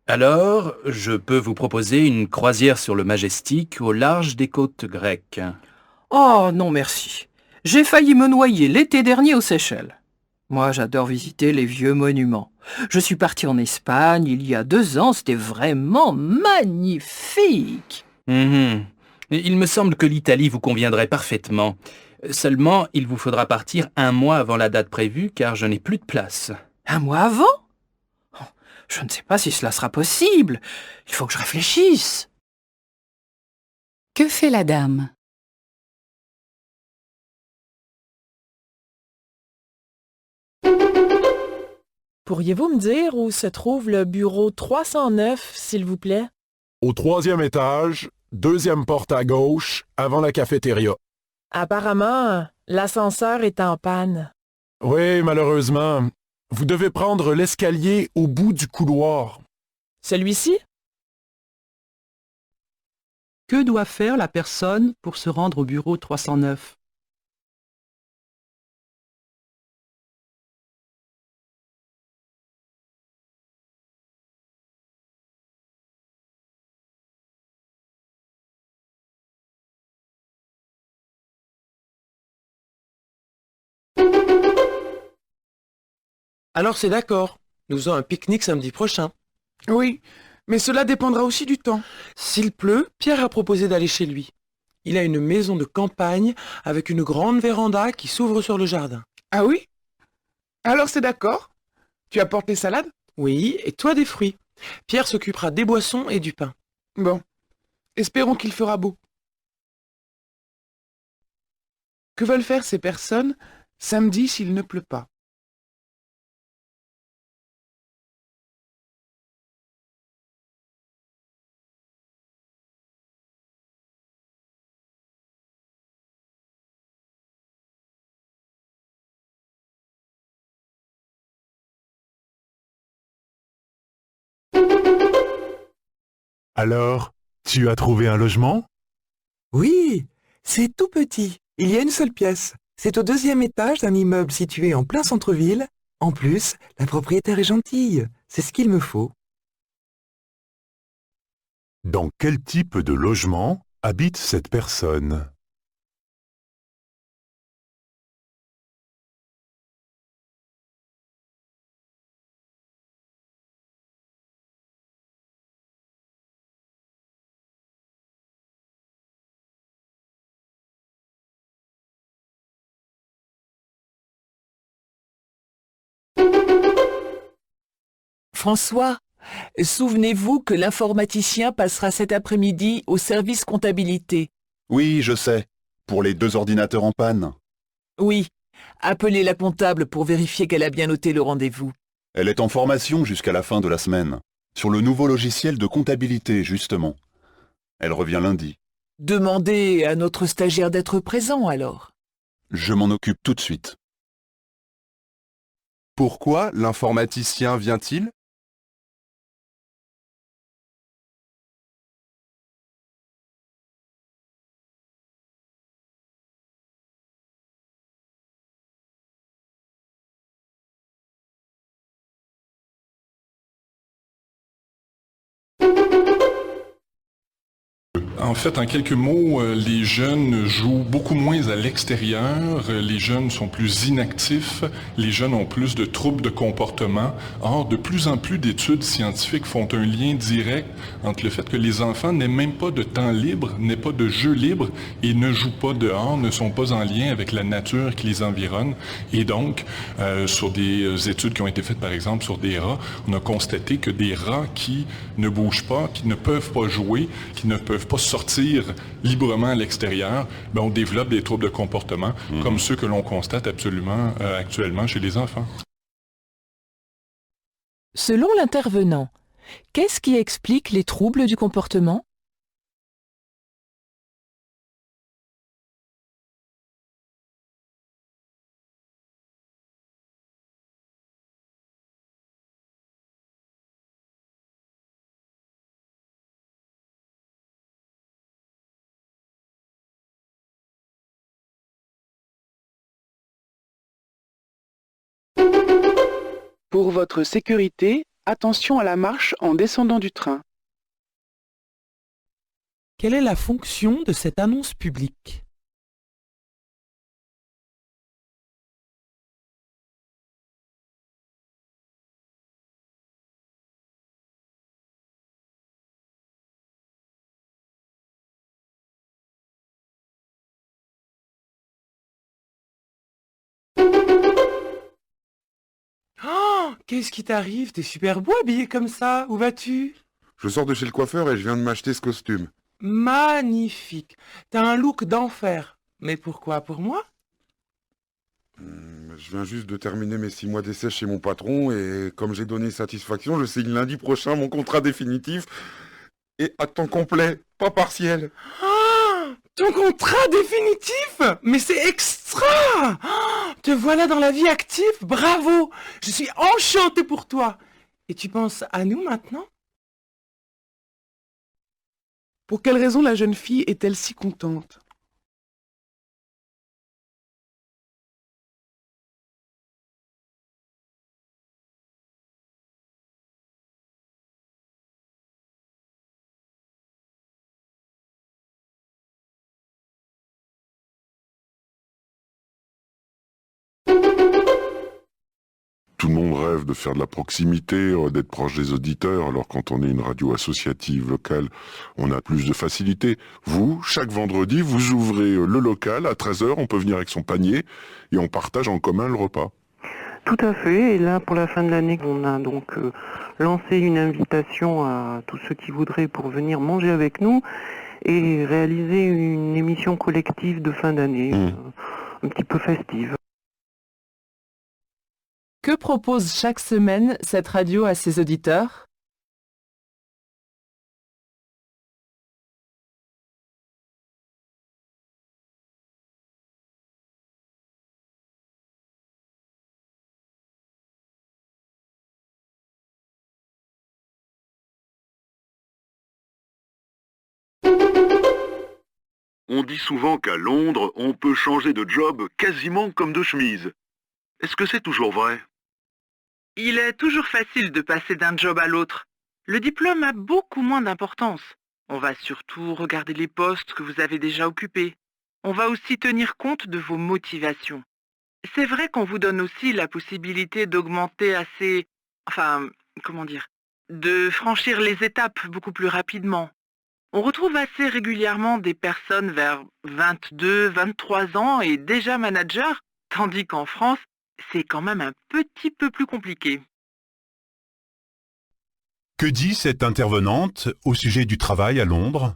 Alors, je peux vous proposer une croisière sur le Majestic au large des côtes grecques. Oh non merci. J'ai failli me noyer l'été dernier aux Seychelles. Moi, j'adore visiter les vieux monuments. Je suis parti en Espagne il y a 2 ans, c'était vraiment magnifique. Mhm. Il me semble que l'Italie vous conviendrait parfaitement. Seulement, il vous faudra partir un mois avant la date prévue car je n'ai plus de place. Un mois avant? Oh, je ne sais pas si cela sera possible. Il faut que je réfléchisse. Que fait la dame? Pourriez-vous me dire où se trouve le bureau 309, s'il vous plaît? Au troisième étage, deuxième porte à gauche, avant la cafétéria. Apparemment, l'ascenseur est en panne. Oui, malheureusement. Vous devez prendre l'escalier au bout du couloir. Celui-ci? Que doit faire la personne pour se rendre au bureau 309? Alors c'est d'accord. Nous faisons un pique-nique samedi prochain. Oui, mais cela dépendra aussi du temps. S'il pleut, Pierre a proposé d'aller chez lui. Il a une maison de campagne avec une grande véranda qui s'ouvre sur le jardin. Ah oui? Alors c'est d'accord. Tu apportes les salades? Oui, et toi des fruits. Pierre s'occupera des boissons et du pain. Bon, espérons qu'il fera beau. Que veulent faire ces personnes samedi s'il ne pleut pas? Alors, tu as trouvé un logement? Oui, c'est tout petit. Il y a une seule pièce. C'est au deuxième étage d'un immeuble situé en plein centre-ville. En plus, la propriétaire est gentille. C'est ce qu'il me faut. Dans quel type de logement habite cette personne? François, souvenez-vous que l'informaticien passera cet après-midi au service comptabilité. Oui, je sais. Pour les 2 ordinateurs en panne. Oui, appelez la comptable pour vérifier qu'elle a bien noté le rendez-vous. Elle est en formation jusqu'à la fin de la semaine. Sur le nouveau logiciel de comptabilité, justement. Elle revient lundi. Demandez à notre stagiaire d'être présent alors. Je m'en occupe tout de suite. Pourquoi l'informaticien vient-il? En fait, en quelques mots, les jeunes jouent beaucoup moins à l'extérieur, les jeunes sont plus inactifs, les jeunes ont plus de troubles de comportement. Or, de plus en plus d'études scientifiques font un lien direct entre le fait que les enfants n'aient même pas de temps libre, n'aient pas de jeu libre et ne jouent pas dehors, ne sont pas en lien avec la nature qui les environne. Et donc, sur des études qui ont été faites, par exemple, sur des rats, on a constaté que des rats qui ne bougent pas, qui ne peuvent pas jouer, qui ne peuvent pas sortir librement à l'extérieur, on développe des troubles de comportement comme ceux que l'on constate absolument actuellement chez les enfants. Selon l'intervenant, qu'est-ce qui explique les troubles du comportement? Pour votre sécurité, Attention à la marche en descendant du train. Quelle est la fonction de cette annonce publique? Oh, qu'est-ce qui t'arrive? T'es super beau habillé comme ça. Où vas-tu? Je sors de chez le coiffeur et je viens de m'acheter ce costume. Magnifique. T'as un look d'enfer. Mais pourquoi pour moi? Je viens juste de terminer mes 6 mois d'essai chez mon patron et comme j'ai donné satisfaction, je signe lundi prochain mon contrat définitif et à temps complet, pas partiel. Ah, ton contrat définitif? Mais c'est extra! Ah, te voilà dans la vie active, bravo! Je suis enchantée pour toi. Et tu penses à nous maintenant? Pour quelle raison la jeune fille est-elle si contente? Tout le monde rêve de faire de la proximité, d'être proche des auditeurs, alors quand on est une radio associative locale, on a plus de facilité. Vous, chaque vendredi, vous ouvrez le local à 13 h, on peut venir avec son panier et on partage en commun le repas. Tout à fait, et là pour la fin de l'année, on a donc lancé une invitation à tous ceux qui voudraient pour venir manger avec nous et réaliser une émission collective de fin d'année, un petit peu festive. Que propose chaque semaine cette radio à ses auditeurs? On dit souvent qu'à Londres, on peut changer de job quasiment comme de chemise. Est-ce que c'est toujours vrai? Il est toujours facile de passer d'un job à l'autre. Le diplôme a beaucoup moins d'importance. On va surtout regarder les postes que vous avez déjà occupés. On va aussi tenir compte de vos motivations. C'est vrai qu'on vous donne aussi la possibilité d'augmenter assez... Enfin, comment dire? De franchir les étapes beaucoup plus rapidement. On retrouve assez régulièrement des personnes vers 22, 23 ans et déjà managers, tandis qu'en France, c'est quand même un petit peu plus compliqué. Que dit cette intervenante au sujet du travail à Londres?